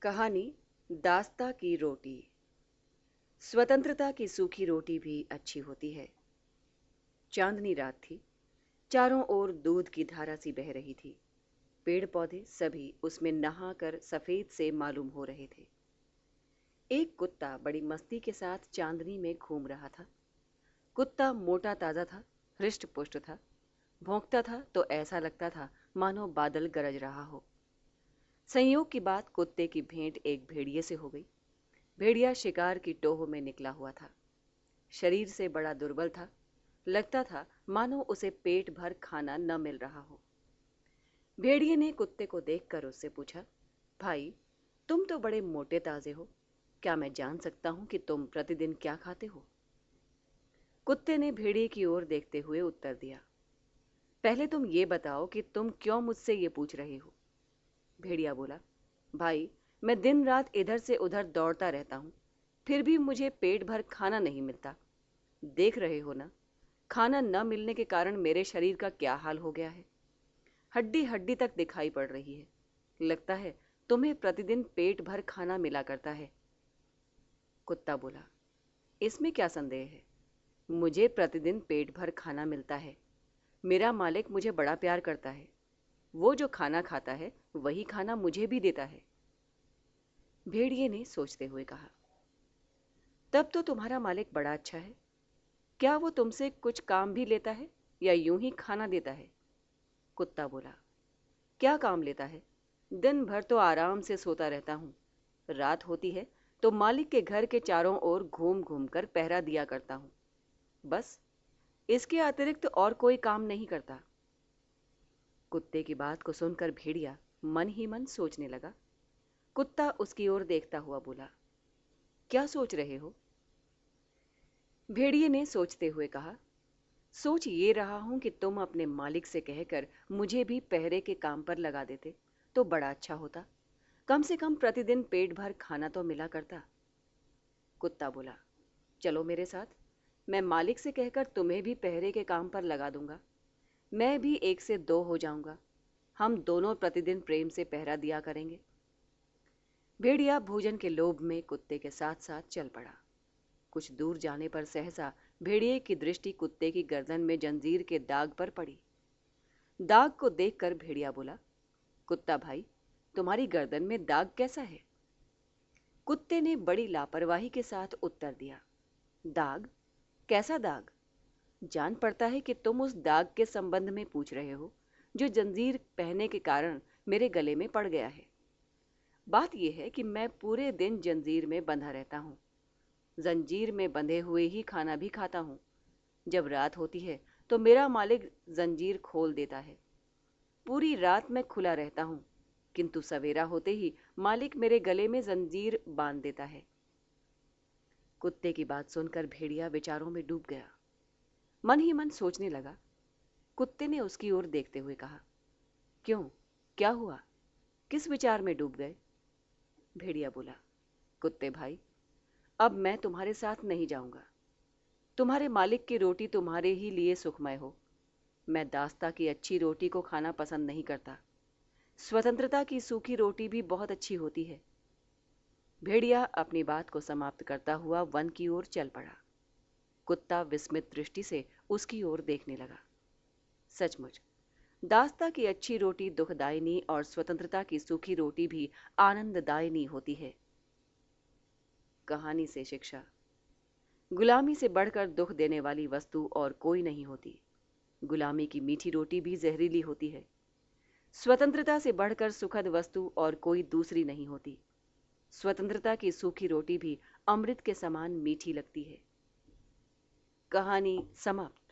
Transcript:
कहानी दास्ता की रोटी। स्वतंत्रता की सूखी रोटी भी अच्छी होती है। चांदनी रात थी। चारों ओर दूध की धारा सी बह रही थी। पेड़ पौधे सभी उसमें नहाकर सफेद से मालूम हो रहे थे। एक कुत्ता बड़ी मस्ती के साथ चांदनी में घूम रहा था। कुत्ता मोटा ताजा था, हृष्ट पुष्ट था। भौंकता था तो ऐसा लगता था मानो बादल गरज रहा हो। संयोग की बात कुत्ते की भेंट एक भेड़िए से हो गई। भेड़िया शिकार की टोह में निकला हुआ था। शरीर से बड़ा दुर्बल था। लगता था मानो उसे पेट भर खाना न मिल रहा हो। भेड़िए ने कुत्ते को देखकर उससे पूछा, भाई, तुम तो बड़े मोटे ताजे हो। क्या मैं जान सकता हूं कि तुम प्रतिदिन क्या खाते हो? कुत्ते ने भेड़िए की ओर देखते हुए उत्तर दिया, पहले तुम ये बताओ कि तुम क्यों मुझसे ये पूछ रहे हो। भेड़िया बोला, भाई, मैं दिन रात इधर से उधर दौड़ता रहता हूं, फिर भी मुझे पेट भर खाना नहीं मिलता। देख रहे हो ना, खाना न मिलने के कारण मेरे शरीर का क्या हाल हो गया है। हड्डी हड्डी तक दिखाई पड़ रही है। लगता है तुम्हें प्रतिदिन पेट भर खाना मिला करता है। कुत्ता बोला, इसमें क्या संदेह है? मुझे प्रतिदिन पेट भर खाना मिलता है। मेरा मालिक मुझे बड़ा प्यार करता है। वो जो खाना खाता है वही खाना मुझे भी देता है। भेड़िए ने सोचते हुए कहा, तब तो तुम्हारा मालिक बड़ा अच्छा है। क्या वो तुमसे कुछ काम भी लेता है या यूं ही खाना देता है? कुत्ता बोला, क्या काम लेता है? दिन भर तो आराम से सोता रहता हूँ। रात होती है तो मालिक के घर के चारों ओर घूम घूम कर पहरा दिया करता हूँ। बस, इसके अतिरिक्त और कोई काम नहीं करता। कुत्ते की बात को सुनकर भेड़िया मन ही मन सोचने लगा। कुत्ता उसकी ओर देखता हुआ बोला, क्या सोच रहे हो? भेड़िए ने सोचते हुए कहा, सोच ये रहा हूं कि तुम अपने मालिक से कहकर मुझे भी पहरे के काम पर लगा देते तो बड़ा अच्छा होता। कम से कम प्रतिदिन पेट भर खाना तो मिला करता। कुत्ता बोला, चलो मेरे साथ। मैं मालिक से कहकर तुम्हें भी पहरे के काम पर लगा दूंगा। मैं भी एक से दो हो जाऊंगा। हम दोनों प्रतिदिन प्रेम से पहरा दिया करेंगे। भेड़िया भोजन के लोभ में कुत्ते के साथ साथ चल पड़ा। कुछ दूर जाने पर सहसा भेड़िए की दृष्टि कुत्ते की गर्दन में जंजीर के दाग पर पड़ी। दाग को देखकर भेड़िया बोला, कुत्ता भाई, तुम्हारी गर्दन में दाग कैसा है? कुत्ते ने बड़ी लापरवाही के साथ उत्तर दिया, दाग? कैसा दाग? जान पड़ता है कि तुम उस दाग के संबंध में पूछ रहे हो जो जंजीर पहनने के कारण मेरे गले में पड़ गया है। बात यह है कि मैं पूरे दिन जंजीर में बंधा रहता हूँ। जंजीर में बंधे हुए ही खाना भी खाता हूँ। जब रात होती है तो मेरा मालिक जंजीर खोल देता है। पूरी रात मैं खुला रहता हूँ, किंतु सवेरा होते ही मालिक मेरे गले में जंजीर बांध देता है। कुत्ते की बात सुनकर भेड़िया विचारों में डूब गया। मन ही मन सोचने लगा। कुत्ते ने उसकी ओर देखते हुए कहा, क्यों, क्या हुआ? किस विचार में डूब गए? भेड़िया बोला, कुत्ते भाई, अब मैं तुम्हारे साथ नहीं जाऊंगा। तुम्हारे मालिक की रोटी तुम्हारे ही लिए सुखमय हो। मैं दास्ता की अच्छी रोटी को खाना पसंद नहीं करता। स्वतंत्रता की सूखी रोटी भी बहुत अच्छी होती है। भेड़िया अपनी बात को समाप्त करता हुआ वन की ओर चल पड़ा। कुत्ता विस्मित दृष्टि से उसकी ओर देखने लगा। सचमुच, दास्ता की अच्छी रोटी दुखदायिनी और स्वतंत्रता की सूखी रोटी भी आनंददायिनी होती है। कहानी से शिक्षा। गुलामी से बढ़कर दुख देने वाली वस्तु और कोई नहीं होती। गुलामी की मीठी रोटी भी जहरीली होती है। स्वतंत्रता से बढ़कर सुखद वस्तु और कोई दूसरी नहीं होती। स्वतंत्रता की सूखी रोटी भी अमृत के समान मीठी लगती है। कहानी समाप्त।